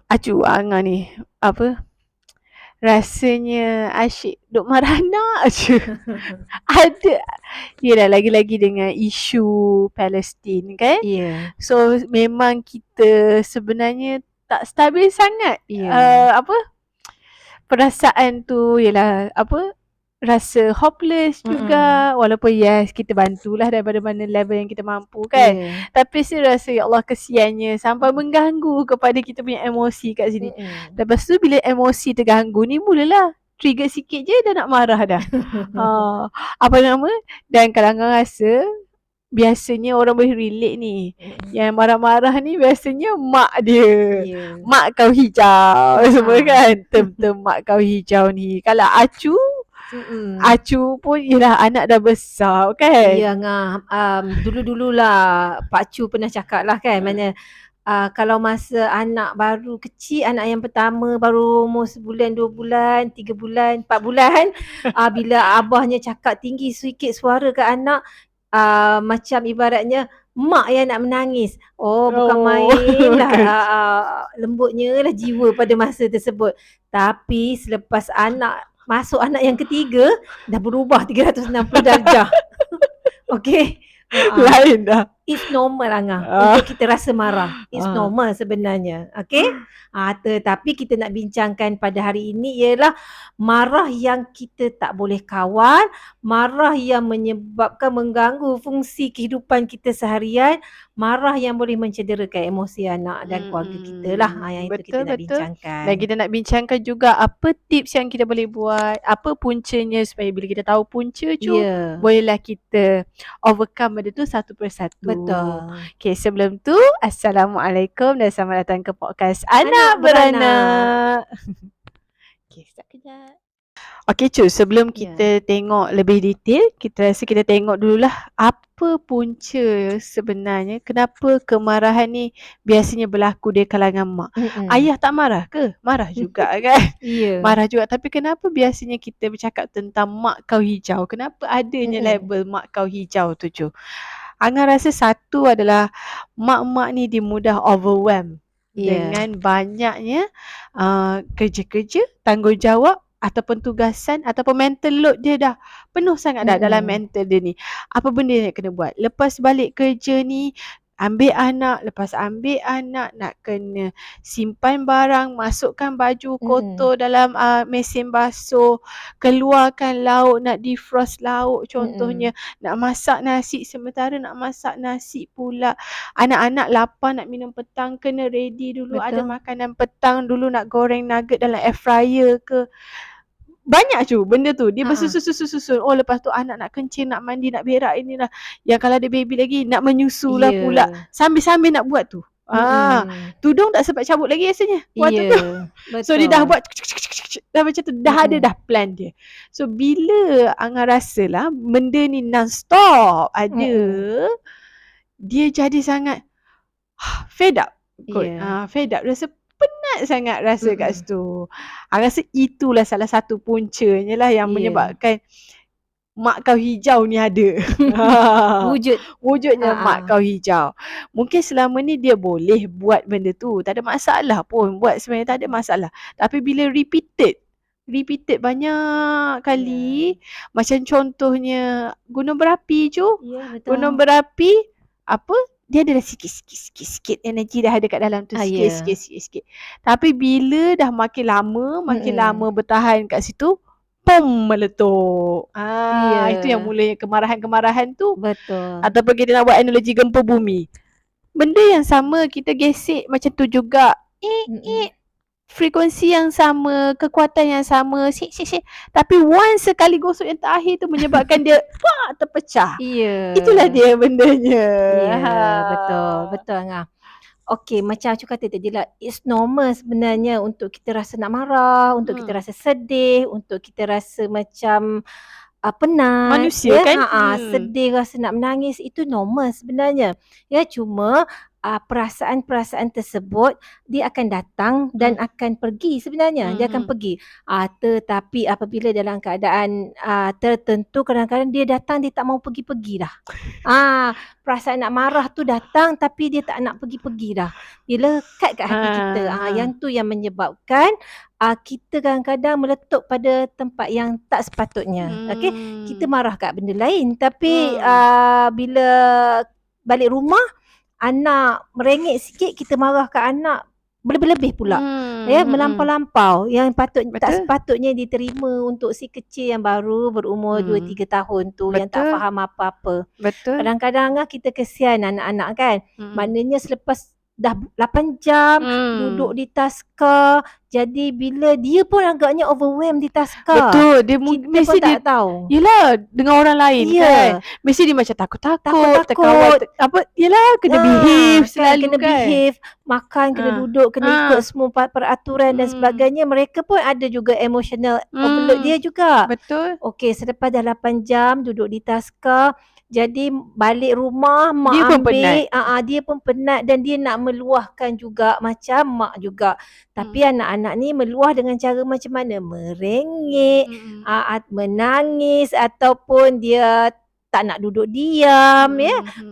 Acu Angah ni apa rasanya asyik duk marah anak je. Ada yelah lagi-lagi dengan isu Palestin kan. So memang kita sebenarnya tak stabil sangat. Perasaan tu ialah rasa hopeless juga, walaupun yes kita bantulah daripada mana level yang kita mampu kan. Tapi saya rasa ya Allah kesiannya sampai mengganggu kepada kita punya emosi kat sini. Lepas tu bila emosi terganggu ni mulalah trigger sikit je dah nak marah dah. Apa nama, dan kadang-kadang rasa biasanya orang boleh relate ni. Yang marah-marah ni biasanya mak dia. Mak kau hijau semua kan. Term-term mak kau hijau ni. Kalau Acu pun yelah anak dah besar kan. Ya Ngah, dulu-dululah Pak Cu pernah cakap lah kan, mana kalau masa anak baru kecil, anak yang pertama baru umur sebulan, 2 bulan, 3 bulan, 4 bulan, bila abahnya cakap tinggi sikit suara ke anak, macam ibaratnya mak yang nak menangis. Bukan main lah, lembutnya lah jiwa pada masa tersebut. Tapi selepas masuk anak yang ketiga, dah berubah 360 darjah. Okay. Lain dah. It's normal Angah untuk kita rasa marah. It's normal sebenarnya. Okay. Tetapi kita nak bincangkan pada hari ini ialah marah yang kita tak boleh kawal, marah yang menyebabkan mengganggu fungsi kehidupan kita seharian, marah yang boleh mencederakan emosi anak dan keluarga kita lah. Yang itu kita nak bincangkan. Dan kita nak bincangkan juga apa tips yang kita boleh buat, apa puncanya supaya bila kita tahu punca tu, bolehlah kita overcome benda tu satu persatu. Betul. Okay, sebelum tu Assalamualaikum dan selamat datang ke podcast Anak Beranak. Okay, start kejap. Okay Cu, sebelum kita tengok lebih detail, kita rasa kita tengok dululah apa punca sebenarnya kenapa kemarahan ni biasanya berlaku di kalangan mak. Ayah tak marah ke? Marah juga kan? Marah juga, tapi kenapa biasanya kita bercakap tentang mak kau hijau? Kenapa adanya label mak kau hijau tu Cu? Angah rasa satu adalah mak-mak ni dia mudah overwhelmed dengan banyaknya kerja-kerja, tanggungjawab ataupun tugasan ataupun mental load dia dah penuh sangat dah dalam mental dia ni. Apa benda yang kena buat? Lepas balik kerja ni, ambil anak, lepas ambil anak nak kena simpan barang, masukkan baju kotor dalam mesin basuh, keluarkan lauk, nak defrost lauk contohnya, nak masak nasi, sementara nak masak nasi pula anak-anak lapar nak minum petang, kena ready dulu. Ada makanan petang dulu, nak goreng nugget dalam air fryer ke. Banyak Cu benda tu. Dia bersusun-susun. Lepas tu anak nak kencing, nak mandi, nak berak, inilah. Yang kalau ada baby lagi nak menyusu lah pula. Sambil-sambil nak buat tu. Tudung tak sempat cabut lagi rasanya waktu tu. So dia dah buat dah macam tu, dah ada dah plan dia. So bila Angah rasalah benda ni non-stop ada, dia jadi sangat fed up kot. Fed up, rasa penat sangat rasa kat situ. Rasa itulah salah satu puncanya lah yang menyebabkan mak kau hijau ni ada. Wujudnya mak kau hijau. Mungkin selama ni dia boleh buat benda tu, tak ada masalah pun, buat sebenarnya tak ada masalah. Tapi bila repeated banyak kali, macam contohnya gunung berapi Cu. Gunung berapi dia ada sikit energi dah ada kat dalam tu, sikit. Tapi bila dah makin lama bertahan kat situ, pom, meletup. Itu yang mulanya kemarahan tu. Betul. Ataupun kita nak buat analogi gempa bumi, benda yang sama kita gesek macam tu juga. Frekuensi yang sama, kekuatan yang sama, tapi once sekali gosok yang terakhir tu menyebabkan dia terpecah. Itulah dia bendanya. Betul Angah. Okay, macam Acu kata tadi lah, it's normal sebenarnya untuk kita rasa nak marah, untuk kita rasa sedih, untuk kita rasa macam penat. Manusia kan? Sedih, rasa nak menangis, itu normal sebenarnya. Cuma perasaan-perasaan tersebut dia akan datang dan akan pergi sebenarnya. Dia akan pergi. Tetapi apabila dalam keadaan tertentu, kadang-kadang dia datang dia tak mau pergi-pergi dah. Perasaan nak marah tu datang tapi dia tak nak pergi-pergi dah. Dia lekat kat hati kita. Yang tu yang menyebabkan kita kadang-kadang meletup pada tempat yang tak sepatutnya. Okey, kita marah kat benda lain tapi bila balik rumah anak merengek sikit, kita marah kat anak berlebih-lebih pula. Melampau-lampau yang tak sepatutnya diterima untuk si kecil yang baru berumur 2-3 tahun tu. Betul. Yang tak faham apa-apa. Betul. Kadang-kadang kita kesian anak-anak kan. Maknanya selepas dah 8 jam duduk di taska, jadi bila dia pun agaknya overwhelmed di taska. Betul, dia kita mesti pun tak dia tahu. Yelah, dengan orang lain kan. Mesti dia macam takut-takut, terkawal, yelah kena behave selalu kena behave, makan kena duduk, kena ikut semua peraturan dan sebagainya. Mereka pun ada juga emotional overload dia juga. Betul. Okey, selepas dah 8 jam duduk di taska, jadi balik rumah mak dia pun ambil, dia pun penat dan dia nak meluahkan juga macam mak juga. Tapi anak-anak ni meluah dengan cara macam mana? Merengek, menangis ataupun dia tak nak duduk diam,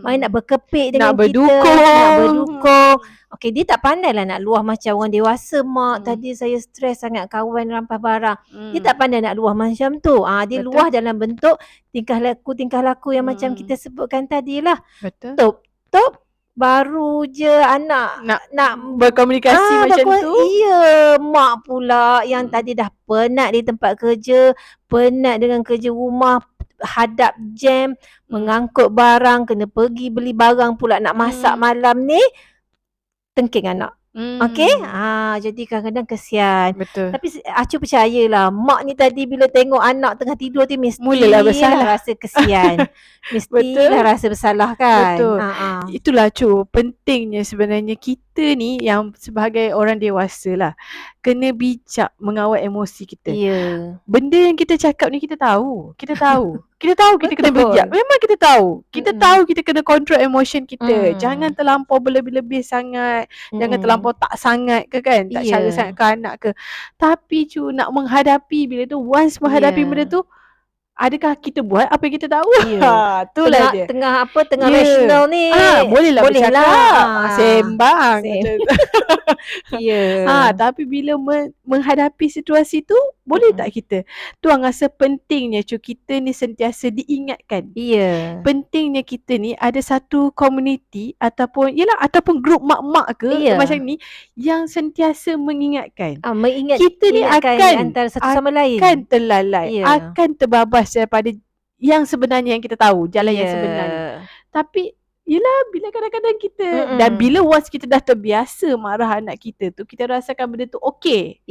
main nak berkepit dengan kita, nak berdukung. Okey, dia tak pandai lah nak luah macam orang dewasa. Mak, tadi saya stres sangat kawan rampas barang. Dia tak pandai nak luah macam tu. Dia Betul. luah dalam bentuk tingkah laku yang macam kita sebutkan tadi lah. Betul. Top baru je anak nak berkomunikasi macam tu. Ya, mak pula yang tadi dah penat di tempat kerja, penat dengan kerja rumah, hadap jam, mengangkut barang, kena pergi beli barang pula, nak masak malam ni, tengking anak. Okey? Jadi kadang-kadang kesian. Betul. Tapi Acu percayalah, mak ni tadi bila tengok anak tengah tidur tu mulalah bersalah. Rasa kesian. Mestilah rasa bersalah kan. Betul. Itulah Cu, pentingnya sebenarnya kita ni yang sebagai orang dewasa lah, kena bijak mengawal emosi kita. Benda yang kita cakap ni kita tahu. Kita tahu kita kena bijak. Memang kita tahu. Kita tahu kita kena control emotion kita. Jangan terlampau berlebih-lebih sangat. Jangan terlampau tak sangat ke kan. Tak cara sangat ke anak ke. Tapi Cu, nak menghadapi bila tu, once menghadapi benda tu, adakah kita buat apa yang kita tahu? Itulah dia. Tengah rational ni. Bolehlah bercakap. Sembang. Tapi bila menghadapi situasi tu, boleh tak kita tuang rasa pentingnya Cu, kita ni sentiasa diingatkan. Pentingnya kita ni ada satu community ataupun grup mak-mak ke macam ni yang sentiasa mengingatkan. Kita ni akan antara satu sama lain. Akan terlalai, akan terbabas daripada yang sebenarnya yang kita tahu, jalan yang sebenarnya. Tapi bila kadang-kadang kita dan bila once kita dah terbiasa marah anak kita tu, kita rasakan benda tu okey.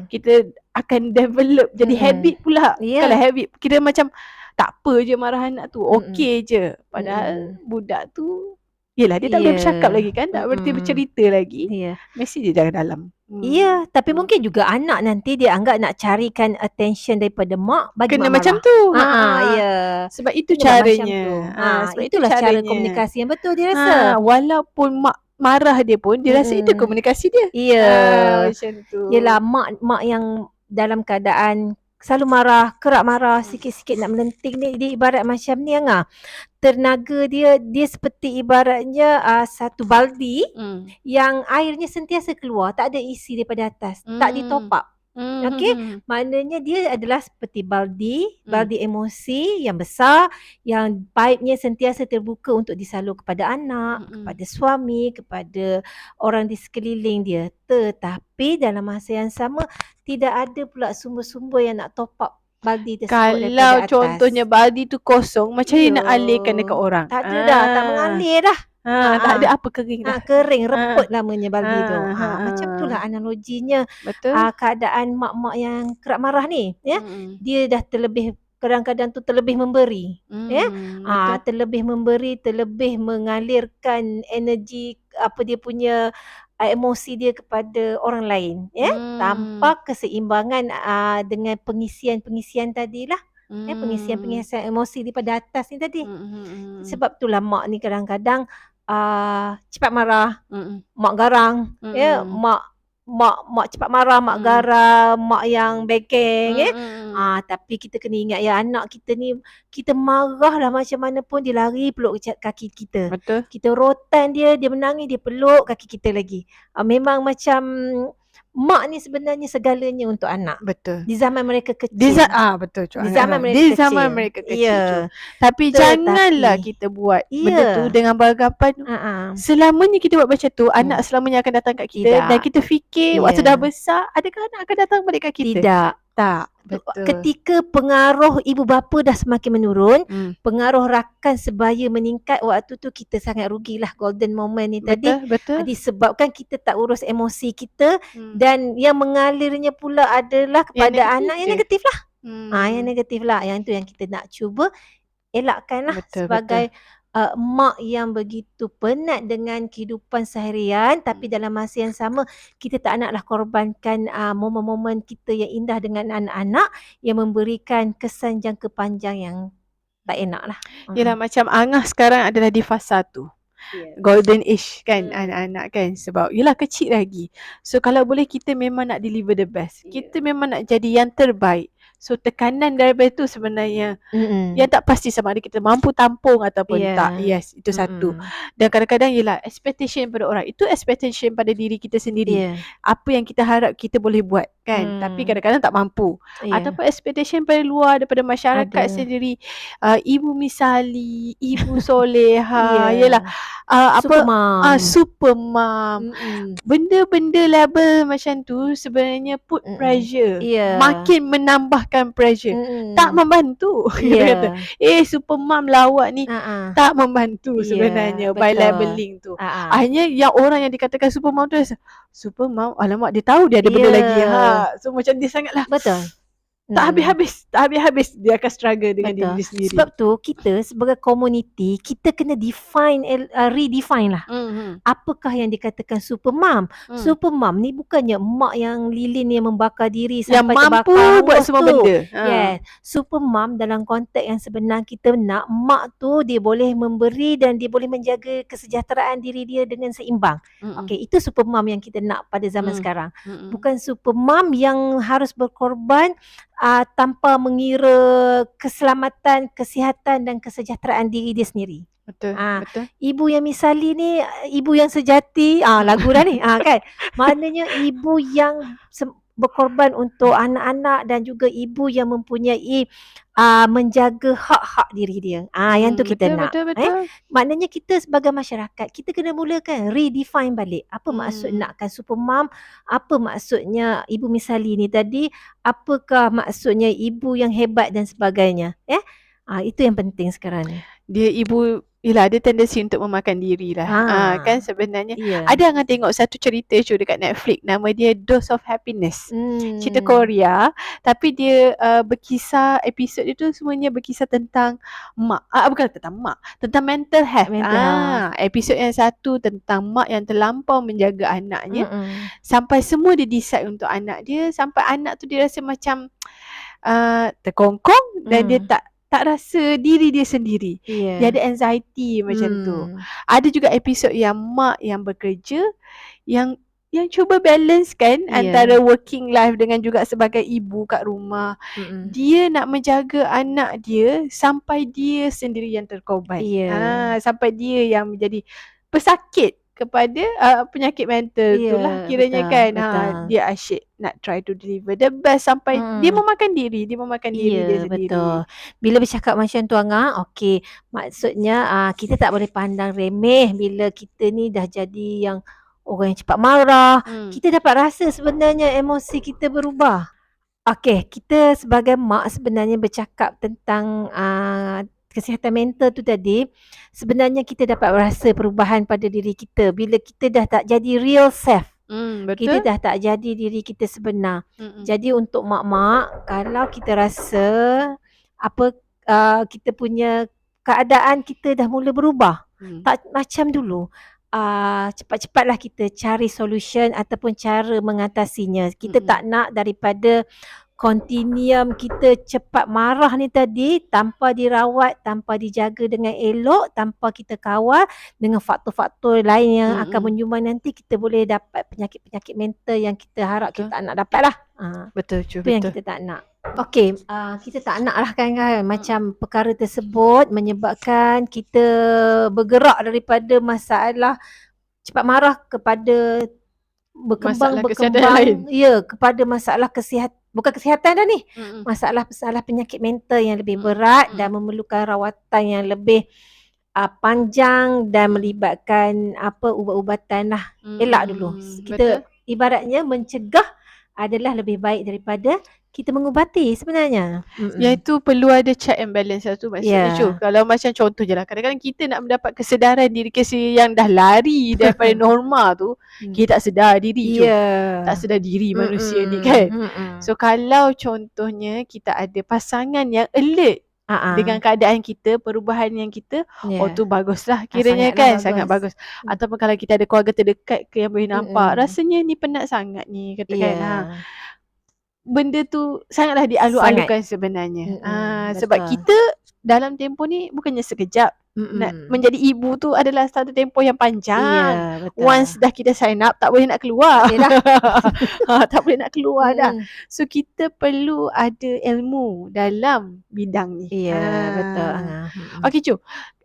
Kita akan develop jadi habit pula. Kalau habit kita macam tak apa je marah anak tu, okey je. Padahal budak tu yelah dia tak boleh bercakap lagi kan, tak boleh bercerita lagi. Mesti dia jaga dalam. Tapi mungkin juga anak nanti dia anggap nak carikan attention daripada mak, bagi kena mak macam marah. tu. Sebab itu caranya. Sebab itulah cara komunikasi yang betul dia rasa. Walaupun mak marah dia pun dia rasa itu komunikasi dia. Macam tu. Yelah, mak yang dalam keadaan selalu marah, kerap marah, sikit-sikit nak melenting ni, dia ibarat macam ni tenaga dia seperti ibaratnya satu baldi yang airnya sentiasa keluar, tak ada isi daripada atas, tak di top up. Okey, maknanya dia adalah seperti baldi emosi yang besar, yang paipnya sentiasa terbuka untuk disalur kepada anak, kepada suami, kepada orang di sekeliling dia. Tetapi dalam masa yang sama tidak ada pula sumber-sumber yang nak top up baldi tersebut daripada kalau atas. contohnya baldi tu kosong, macam mana nak alirkan dekat orang? Tak ada dah, tak mengalir dah. Tak ada apa, kering dah. Kering, reput namanya baldi tu. Macam itulah analoginya. Betul. Keadaan mak-mak yang kerap marah ni, dia dah terlebih, kadang-kadang tu terlebih memberi. Terlebih memberi, terlebih mengalirkan energi dia punya emosi dia kepada orang lain, tanpa keseimbangan dengan pengisian tadilah. Pengisian emosi daripada atas ni tadi. Sebab itulah mak ni kadang-kadang cepat marah, Mm-mm. mak garang, ya, Mm-mm. mak cepat marah, mak garang, mak yang bekeng, ya. Mm-mm. Tapi kita kena ingat ya, anak kita ni, kita marah lah macam mana pun dia lari peluk kaki kita. Betul. Kita rotan dia menangis, dia peluk kaki kita lagi. Memang macam mak ni sebenarnya segalanya untuk anak. Betul. Di zaman mereka kecil. Betul. Cuk. Di zaman mereka Di kecil. zaman mereka kecil. Ya. Cuk. Tapi janganlah kita buat benda tu dengan beranggapan selamanya kita buat macam tu, anak selamanya akan datang kat kita. Tidak. Dan kita fikir waktu dah besar, adakah anak akan datang balik kat kita? Tidak. Tak. Betul. Ketika pengaruh ibu bapa dah semakin menurun, pengaruh rakan sebaya meningkat, waktu tu kita sangat rugilah golden moment ni tadi. Betul. Disebabkan kita tak urus emosi kita dan yang mengalirnya pula adalah kepada anak yang negatif lah. Yang negatif lah. Yang tu yang kita nak cuba elakkan lah sebagai mak yang begitu penat dengan kehidupan seharian, tapi dalam masa yang sama kita tak naklah korbankan momen-momen kita yang indah dengan anak-anak yang memberikan kesan jangka panjang yang tak enak lah. Yelah, macam Angah sekarang adalah di fasa tu. Golden age kan, anak-anak kan, sebab yelah kecil lagi. So kalau boleh kita memang nak deliver the best. Kita memang nak jadi yang terbaik. So tekanan daripada tu sebenarnya yang tak pasti sama ada kita mampu tampung ataupun tak. Yes, itu satu. Dan kadang-kadang yelah expectation pada orang, itu expectation pada diri kita sendiri. Apa yang kita harap kita boleh buat kan, tapi kadang-kadang tak mampu. Ataupun expectation pada luar daripada masyarakat sendiri. Ibu misali, ibu soleha, yelah super mom. Benda-benda label macam tu sebenarnya put pressure. Makin menambahkan pressure. Tak membantu. Kata, super mom lawak ni tak membantu sebenarnya by labeling tu. Hanya yang orang yang dikatakan super mom tu, super mom, alamak dia tahu dia ada benda lagi. So macam dia sangatlah. Betul. Tak habis-habis dia akan struggle dengan diri sendiri. Sebab tu kita sebagai komuniti, kita kena redefine lah. Apakah yang dikatakan super mom? Super mom ni bukannya mak yang lilin yang membakar diri yang sampai mampu terbakar buat semua benda. Super mom dalam konteks yang sebenar kita nak mak tu dia boleh memberi dan dia boleh menjaga kesejahteraan diri dia dengan seimbang. Itu super mom yang kita nak pada zaman sekarang. Bukan super mom yang harus berkorban tanpa mengira keselamatan, kesihatan dan kesejahteraan diri dia sendiri. Betul. Ibu yang misali ni, ibu yang sejati, lagu dah ni, kan? Maknanya ibu yang berkorban untuk anak-anak dan juga ibu yang mempunyai menjaga hak-hak diri dia. Yang tu kita nak. Betul. Maknanya kita sebagai masyarakat, kita kena mulakan redefine balik. Apa maksud nakkan super mom? Apa maksudnya ibu misali ni tadi? Apakah maksudnya ibu yang hebat dan sebagainya? Itu yang penting sekarang ni. Dia ibu, yelah ada tendensi untuk memakan diri lah. Kan sebenarnya. Ada Angah tengok satu cerita dekat Netflix, nama dia Dose of Happiness. Cerita Korea, tapi dia berkisah, episod itu semuanya berkisah tentang mak. Bukan tentang mak, tentang mental health. Episod yang satu tentang mak yang terlampau menjaga anaknya. Sampai semua dia decide untuk anak dia, sampai anak tu dia rasa macam terkongkong dan dia tak rasa diri dia sendiri. Dia ada anxiety macam tu. Ada juga episod yang mak yang bekerja, yang cuba balance kan antara working life dengan juga sebagai ibu kat rumah. Dia nak menjaga anak dia sampai dia sendiri yang terkorban. Sampai dia yang menjadi pesakit kepada penyakit mental tu lah kiranya, betul, kan. Dia asyik nak try to deliver the best sampai dia memakan diri dia sendiri. Betul. Bila bercakap macam tu Angah, okey, maksudnya kita tak boleh pandang remeh bila kita ni dah jadi yang orang yang cepat marah. Kita dapat rasa sebenarnya emosi kita berubah. Okey, kita sebagai mak sebenarnya bercakap tentang kesihatan mental tu tadi, sebenarnya kita dapat rasa perubahan pada diri kita bila kita dah tak jadi real self. Betul. Kita dah tak jadi diri kita sebenar. Jadi untuk mak-mak, kalau kita rasa kita punya keadaan kita dah mula berubah, tak macam dulu, cepat-cepatlah kita cari solution ataupun cara mengatasinya. Kita tak nak daripada Kontinuum kita cepat marah ni tadi tanpa dirawat, tanpa dijaga dengan elok, tanpa kita kawal dengan faktor-faktor lain yang akan menyumbang, nanti kita boleh dapat penyakit-penyakit mental yang kita harap kita tak nak dapat lah. Betul Cu, Itu yang kita tak nak. Okey, kita tak nak lah kan macam perkara tersebut menyebabkan kita bergerak daripada masalah cepat marah kepada berkembang kepada masalah kesihatan, bukan kesihatan dah ni, masalah penyakit mental yang lebih berat dan memerlukan rawatan yang lebih panjang dan melibatkan ubat-ubatan lah. Elak dulu. Kita ibaratnya mencegah adalah lebih baik daripada kita mengubati sebenarnya. Iaitu perlu ada check and balance lah tu maksudnya Cu. Kalau macam contoh je lah, kadang-kadang kita nak mendapat kesedaran diri kita yang dah lari daripada norma tu, kita tak sedar diri Cu. Tak sedar diri manusia ni kan. So kalau contohnya kita ada pasangan yang alert dengan keadaan kita, perubahan yang kita, tu baguslah kiranya kan, sangat bagus. Ataupun kalau kita ada keluarga terdekat ke yang boleh nampak, rasanya ni penat sangat ni katakan. Benda tu sangatlah dialu-alukan sebenarnya. Sebab kita dalam tempoh ni bukannya sekejap. Nak menjadi ibu tu adalah satu tempoh yang panjang. Once dah kita sign up, tak boleh nak keluar. Tak boleh nak keluar dah. So kita perlu ada ilmu dalam bidang ni. Betul. Okey Cu,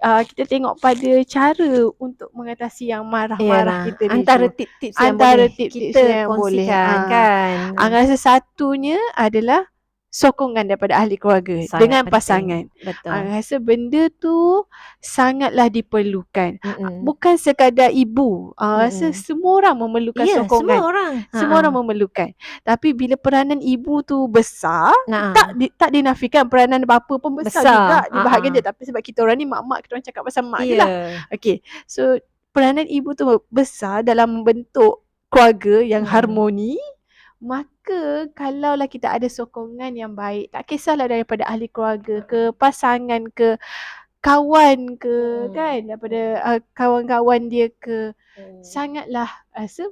kita tengok pada cara untuk mengatasi yang marah-marah kita ni. Antara tips-tips yang boleh kita kongsikan kan. Rasa satunya adalah sokongan daripada ahli keluarga dengan pasangan. Rasa benda tu sangatlah diperlukan. Bukan sekadar ibu. Rasa semua orang memerlukan sokongan. Semua orang memerlukan. Tapi bila peranan ibu tu besar, tak dinafikan peranan bapa pun besar juga di bahagian dia. Tapi sebab kita orang ni mak-mak, kita orang cakap pasal mak je lah. Okay. So peranan ibu tu besar dalam membentuk keluarga yang harmoni. Maka kalaulah kita ada sokongan yang baik, tak kisahlah daripada ahli keluarga ke, pasangan ke, kawan ke, kan, daripada kawan-kawan dia ke, sangatlah rasa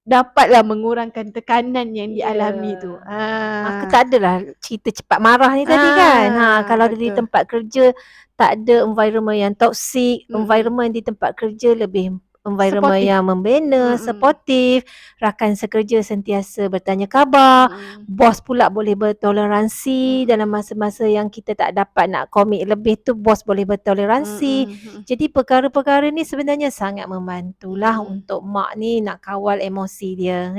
dapatlah mengurangkan tekanan yang dialami tu. Maka tak adalah cerita cepat marah ni tadi kan. Kalau di tempat kerja tak ada environment yang toxic, environment di tempat kerja lebih environment yang membina, supportive, rakan sekerja sentiasa bertanya khabar, bos pula boleh bertoleransi dalam masa-masa yang kita tak dapat nak komit lebih tu, bos boleh bertoleransi. Jadi perkara-perkara ni sebenarnya sangat membantulah untuk mak ni nak kawal emosi dia.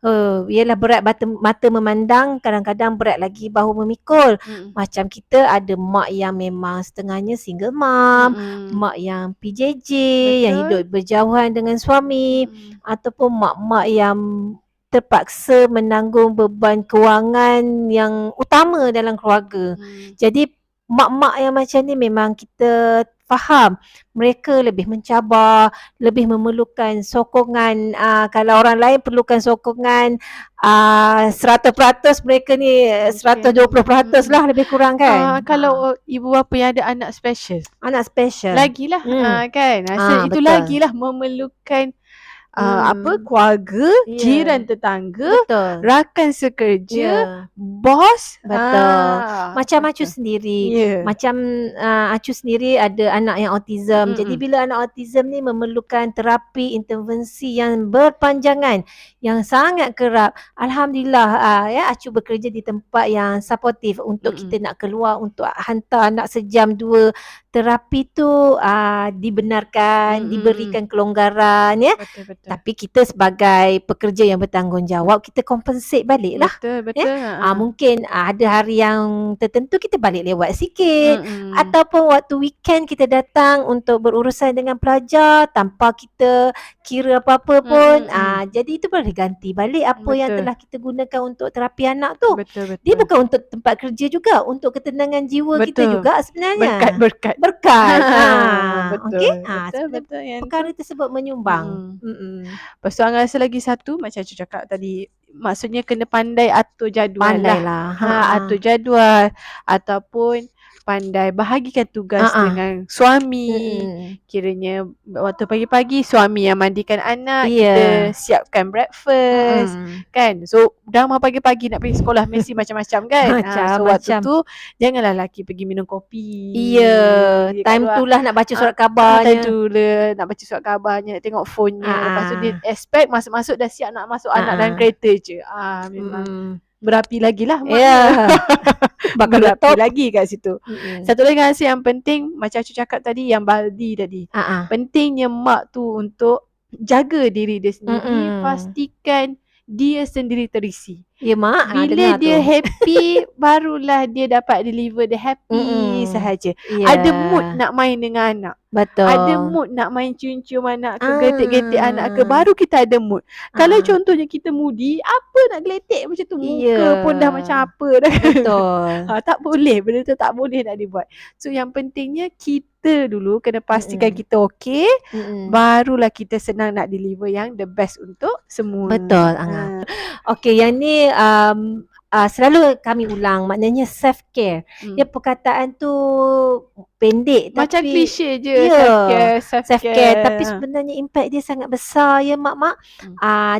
Ialah berat mata memandang, kadang-kadang berat lagi bahu memikul. Macam kita ada mak yang memang setengahnya single mom, mak yang PJJ, yang hidup berjauhan dengan suami, ataupun mak-mak yang terpaksa menanggung beban kewangan yang utama dalam keluarga. Jadi mak-mak yang macam ni memang kita faham mereka lebih mencabar, lebih memerlukan sokongan. Kalau orang lain perlukan sokongan 100%, mereka ni 120% lah lebih kurang kan. Kalau ibu bapa yang ada anak special, lagilah kan, rasa itu lagilah memerlukan keluarga, jiran tetangga, rakan sekerja, bos. Macam Acu sendiri. Macam Acu sendiri ada anak yang autism. Jadi bila anak autism ni memerlukan terapi intervensi yang berpanjangan, yang sangat kerap. Alhamdulillah Acu bekerja di tempat yang supportive untuk kita nak keluar untuk hantar anak sejam dua. Terapi tu dibenarkan, diberikan kelonggaran Betul. Tapi kita sebagai pekerja yang bertanggungjawab, kita compensate balik lah. Betul. Mungkin ada hari yang tertentu kita balik lewat sikit, ataupun waktu weekend kita datang untuk berurusan dengan pelajar tanpa kita kira apa-apa pun. Jadi itu boleh ganti balik apa yang telah kita gunakan untuk terapi anak tu. Betul. Dia bukan untuk tempat kerja juga, untuk ketenangan jiwa kita juga sebenarnya. Berkat. Okey. Betul. Perkara tersebut menyumbang. Lepas tu rasa lagi satu, macam Cu cakap tadi, maksudnya kena pandai atur jadual lah. Atur jadual, ataupun pandai bahagikan tugas dengan suami. Kiranya waktu pagi-pagi suami yang mandikan anak, kita siapkan breakfast kan. So dah pagi-pagi nak pergi sekolah mesti macam-macam kan. So waktu tu janganlah lelaki pergi minum kopi. Time tu lah nak baca surat khabarnya. Time tu lah nak baca surat khabarnya, nak tengok phone-nya. Lepas tu dia expect masuk-masuk dah siap nak masuk anak dalam kereta je. Memang berapi lagi lah maknya. Bakal berapi lagi kat situ. Satu lagi rasa yang penting, macam Acu cakap tadi, yang baldi tadi. Pentingnya mak tu untuk jaga diri dia sendiri, pastikan dia sendiri terisi. Ya mak, bila dia happy barulah dia dapat deliver the happy sahaja. Ada mood nak main dengan anak. Betul. Ada mood nak main cium-cium anak ke, getik-getik anak ke, baru kita ada mood. Kalau contohnya kita moody, apa nak geletek macam tu, muka pun dah macam apa dah. Betul. Tak boleh, benda tu tak boleh nak dibuat. So yang pentingnya kita dulu kena pastikan kita okey, barulah kita senang nak deliver yang the best untuk semua. Betul. Okey, yang ni selalu kami ulang, maknanya self care. Dia perkataan tu pendek macam tapi klise je, self care. Tapi sebenarnya impact dia sangat besar ya mak-mak.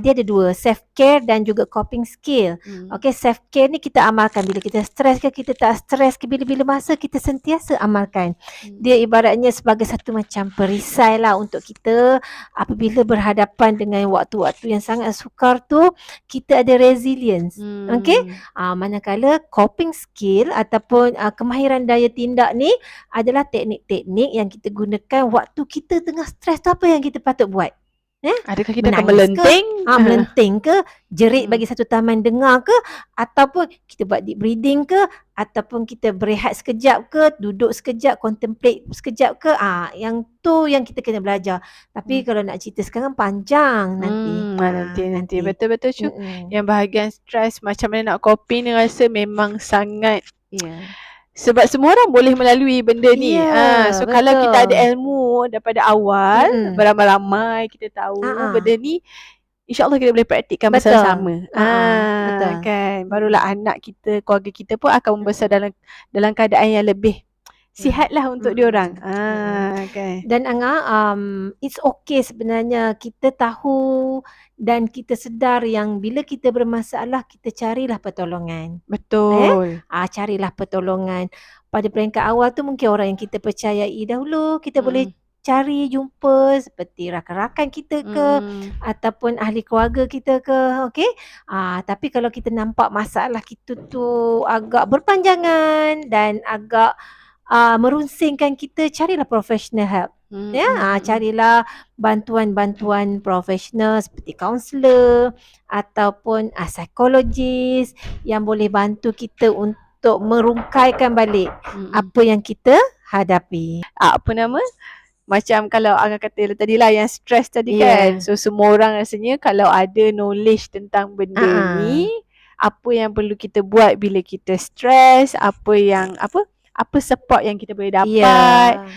Dia ada dua, self care dan juga coping skill. Okey, self care ni kita amalkan bila kita stres ke, kita tak stres ke, bila-bila masa kita sentiasa amalkan. Dia ibaratnya sebagai satu macam perisai lah untuk kita apabila berhadapan dengan waktu-waktu yang sangat sukar tu, kita ada resilience. Okey? Manakala coping skill ataupun kemahiran daya tindak ni adalah teknik-teknik yang kita gunakan waktu kita tengah stres tu. Apa yang kita patut buat? Adakah kita akan melenting? Melenting ke, jerit bagi satu taman dengar ke, ataupun kita buat deep breathing ke, ataupun kita berehat sekejap ke, duduk sekejap, contemplate sekejap ke. Yang tu yang kita kena belajar. Tapi kalau nak cerita sekarang panjang nanti. Betul-betul Cu. Yang bahagian stres macam mana nak coping ni rasa memang sangat sebab semua orang boleh melalui benda ni. So betul. Kalau kita ada ilmu daripada awal, beramai-ramai kita tahu benda ni, InsyaAllah kita boleh praktikkan bersama-sama. Betul. Kan. Barulah anak kita, keluarga kita pun akan membesar dalam keadaan yang lebih sihatlah untuk diorang. Kan. Dan it's okay sebenarnya kita tahu dan kita sedar yang bila kita bermasalah, kita carilah pertolongan. Betul. Carilah pertolongan. Pada peringkat awal tu mungkin orang yang kita percayai dahulu, kita boleh cari jumpa seperti rakan-rakan kita ke, ataupun ahli keluarga kita ke. Okey. Tapi kalau kita nampak masalah kita tu agak berpanjangan dan agak merunsingkan kita, carilah professional help. Carilah bantuan-bantuan profesional seperti kaunselor ataupun psikologis yang boleh bantu kita untuk merungkaikan balik apa yang kita hadapi. Macam kalau Angah kata tadi lah yang stres tadi kan. So semua orang rasanya kalau ada knowledge tentang benda ni, apa yang perlu kita buat bila kita stres, apa support yang kita boleh dapat.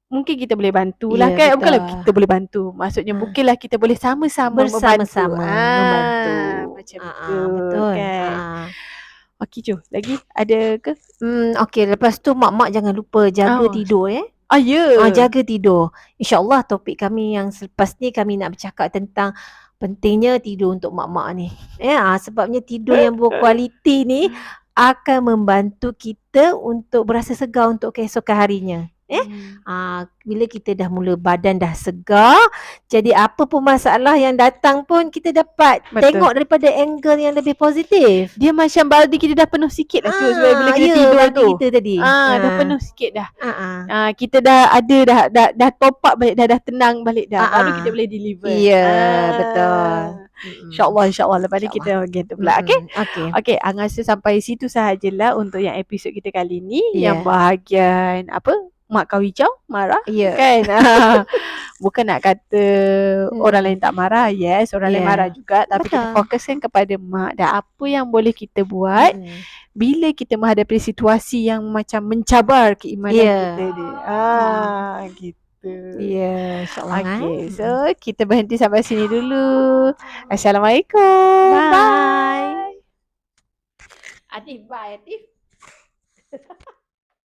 Mungkin kita boleh bantulah kan. Bukanlah kita boleh bantu. Maksudnya mungkinlah kita boleh sama-sama membantu. Macam tu. Betul kan. Okey Cu, lagi ada ke? Okey, lepas tu mak-mak jangan lupa jaga tidur jaga tidur. InsyaAllah topik kami yang selepas ni kami nak bercakap tentang pentingnya tidur untuk mak-mak ni. Sebabnya tidur yang berkualiti ni akan membantu kita untuk berasa segar untuk keesokan harinya. Bila kita dah mula badan dah segar, jadi apa pun masalah yang datang pun kita dapat tengok daripada angle yang lebih positif. Dia macam baldi kita dah penuh sikit lah tu bila kita tidur tu. Kita tadi. Dah penuh sikit dah. Kita dah ada dah top up balik dah tenang balik dah. Baru kita boleh deliver. Betul. InsyaAllah lepas ni kita gitu pula. Okay, Angah rasa sampai situ sahajalah untuk yang episod kita kali ni. Yang bahagian mak kau hijau marah kan. Bukan nak kata orang lain tak marah. Yes, orang lain marah juga. Tapi kita fokuskan kepada mak dan apa yang boleh kita buat bila kita menghadapi situasi yang macam mencabar keimanan kita ni. Gitu. InsyaAllah. Okay, so kita berhenti sampai sini dulu. Assalamualaikum. Bye. Atif, bye Atif.